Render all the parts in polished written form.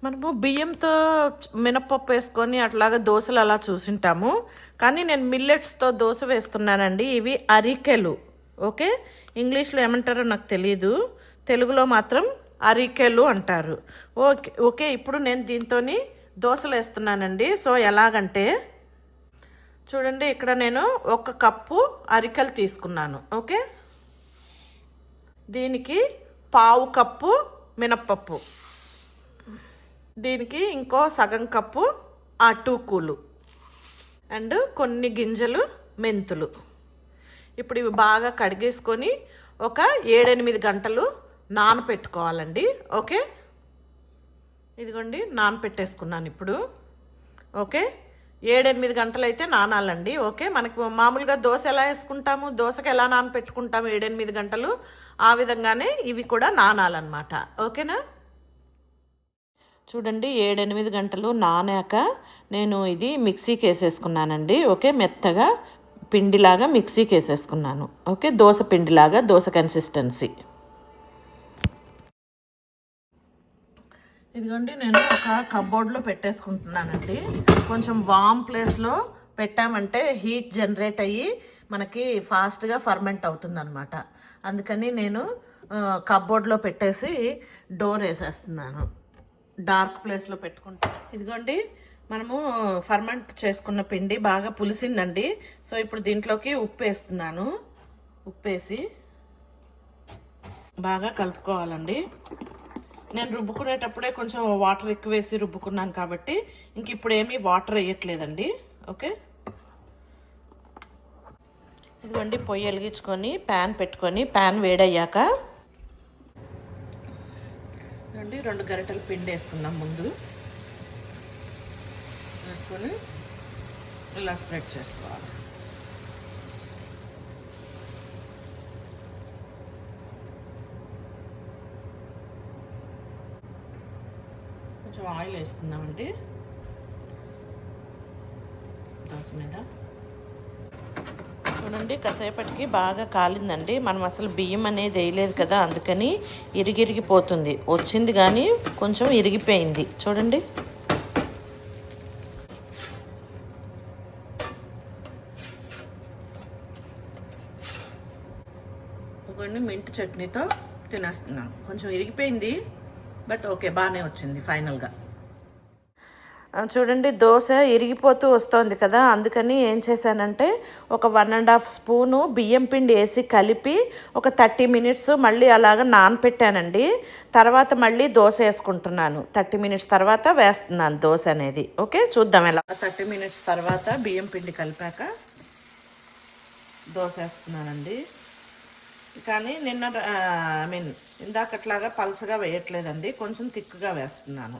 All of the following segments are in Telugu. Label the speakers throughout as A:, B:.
A: మనము బియ్యంతో మినపప్పు వేసుకొని అట్లాగా దోశలు అలా చూసింటాము. కానీ నేను మిల్లెట్స్తో దోశ వేస్తున్నానండి. ఇవి అరికెలు. ఓకే, ఇంగ్లీష్లో ఏమంటారో నాకు తెలియదు, తెలుగులో మాత్రం అరికెలు అంటారు. ఓకే ఓకే ఇప్పుడు నేను దీంతో దోశలు వేస్తున్నానండి. సో ఎలాగంటే చూడండి, ఇక్కడ నేను 1 కప్పు అరికెలు తీసుకున్నాను. ఓకే, దీనికి 1/2 కప్పు మినప్పప్పు, దీనికి ఇంకో సగం కప్పు అటుకులు అండ్ కొన్ని గింజలు మెంతులు. ఇప్పుడు ఇవి బాగా కడిగేసుకొని ఒక 7-8 గంటలు నానపెట్టుకోవాలండి. ఓకే, ఇదిగోండి నానపెట్టేసుకున్నాను ఇప్పుడు. ఓకే, 7-8 గంటలు అయితే నానాలండి. ఓకే, మనకి మామూలుగా దోశ ఎలా వేసుకుంటాము, దోశకి ఎలా నానపెట్టుకుంటాము 7-8 గంటలు, ఆ విధంగానే ఇవి కూడా నానాలన్నమాట. ఓకేనా. చూడండి, 7-8 గంటలు నానాక నేను ఇది మిక్సీకి వేసేసుకున్నానండి. ఓకే, మెత్తగా పిండిలాగా మిక్సీకి వేసేసుకున్నాను. ఓకే, దోశ పిండిలాగా, దోశ కన్సిస్టెన్సీ. ఇదిగోండి, నేను ఒక కబోర్డ్లో పెట్టేసుకుంటున్నానండి. కొంచెం వామ్ ప్లేస్లో పెట్టామంటే హీట్ జనరేట్ అయ్యి మనకి ఫాస్ట్గా ఫర్మెంట్ అవుతుందన్నమాట. అందుకని నేను కబోర్డ్లో పెట్టేసి డోర్ వేసేస్తున్నాను. డార్క్ ప్లేస్లో పెట్టుకుంటాం. ఇదిగోండి, మనము ఫర్మెంట్ చేసుకున్న పిండి బాగా పులిసిందండి. సో ఇప్పుడు దీంట్లోకి ఉప్పు వేస్తున్నాను. ఉప్పు వేసి బాగా కలుపుకోవాలండి. నేను రుబ్బుకునేటప్పుడే కొంచెం వాటర్ ఎక్కువ వేసి రుబ్బుకున్నాను కాబట్టి ఇంక ఇప్పుడు ఏమీ వాటర్ వేయట్లేదండి. ఓకే, ఇదిగోండి, పొయ్యి వెలిగించుకొని ప్యాన్ పెట్టుకొని ప్యాన్ వేడయ్యాక 2 గరిటెలు పిండి వేసుకుందాం. ముందు వేసుకొని ఇలా స్ప్రెడ్ చేసుకోవాలి. కొంచెం ఆయిల్ వేసుకుందామండి దోశ మీద. చూడండి, కాసేపటికి బాగా కాలిందండి. మనం అసలు బియ్యం అనేది వేయలేదు కదా, అందుకని ఇరిగిరిగిపోతుంది. వచ్చింది కానీ కొంచెం ఇరిగిపోయింది. చూడండి, కొన్ని మింట్ చట్నీతో తినేస్తున్నాను. కొంచెం ఇరిగిపోయింది, బట్ ఓకే, బాగానే వచ్చింది ఫైనల్గా. చూడండి, దోశ ఇరిగిపోతూ వస్తుంది కదా, అందుకని ఏం చేశానంటే ఒక 1.5 స్పూను బియ్యం పిండి వేసి కలిపి ఒక 30 మినిట్స్ మళ్ళీ అలాగ నానపెట్టానండి. తర్వాత మళ్ళీ దోశ వేసుకుంటున్నాను. 30 మినిట్స్ తర్వాత వేస్తున్నాను దోశ అనేది. ఓకే, చూద్దాం ఎలా. 30 మినిట్స్ తర్వాత బియ్యం పిండి కలిపాక దోశ వేస్తున్నానండి. కానీ ఇందాకట్లాగా పల్చగా వేయట్లేదండి, కొంచెం థిక్గా వేస్తున్నాను.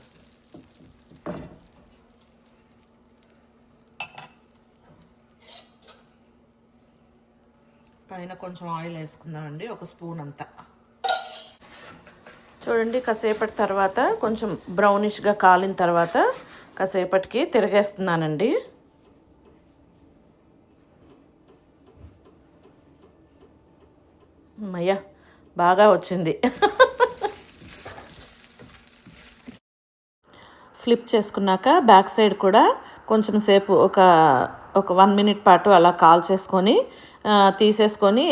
A: పైన కొంచెం ఆయిల్ వేసుకుందామండి, 1 స్పూన్ అంతా. చూడండి, కాసేపటి తర్వాత కొంచెం బ్రౌనిష్గా కాలిన తర్వాత కాసేపటికి తిరగేస్తున్నానండి. అయ్యా, బాగా వచ్చింది. ఫ్లిప్ చేసుకున్నాక బ్యాక్ సైడ్ కూడా కొంచెం సేపు ఒక 1 మినిట్ పాటు అలా కాల్ చేసుకొని తీసేసుకొని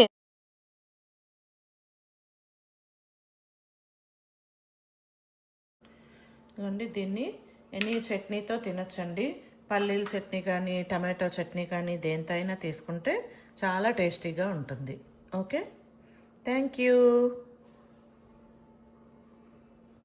A: దీన్ని ఎనీ చట్నీతో తినచ్చండి. పల్లీల చట్నీ కానీ టమాటో చట్నీ కానీ దేంతో అయినా తీసుకుంటే చాలా టేస్టీగా ఉంటుంది. Okay, thank you.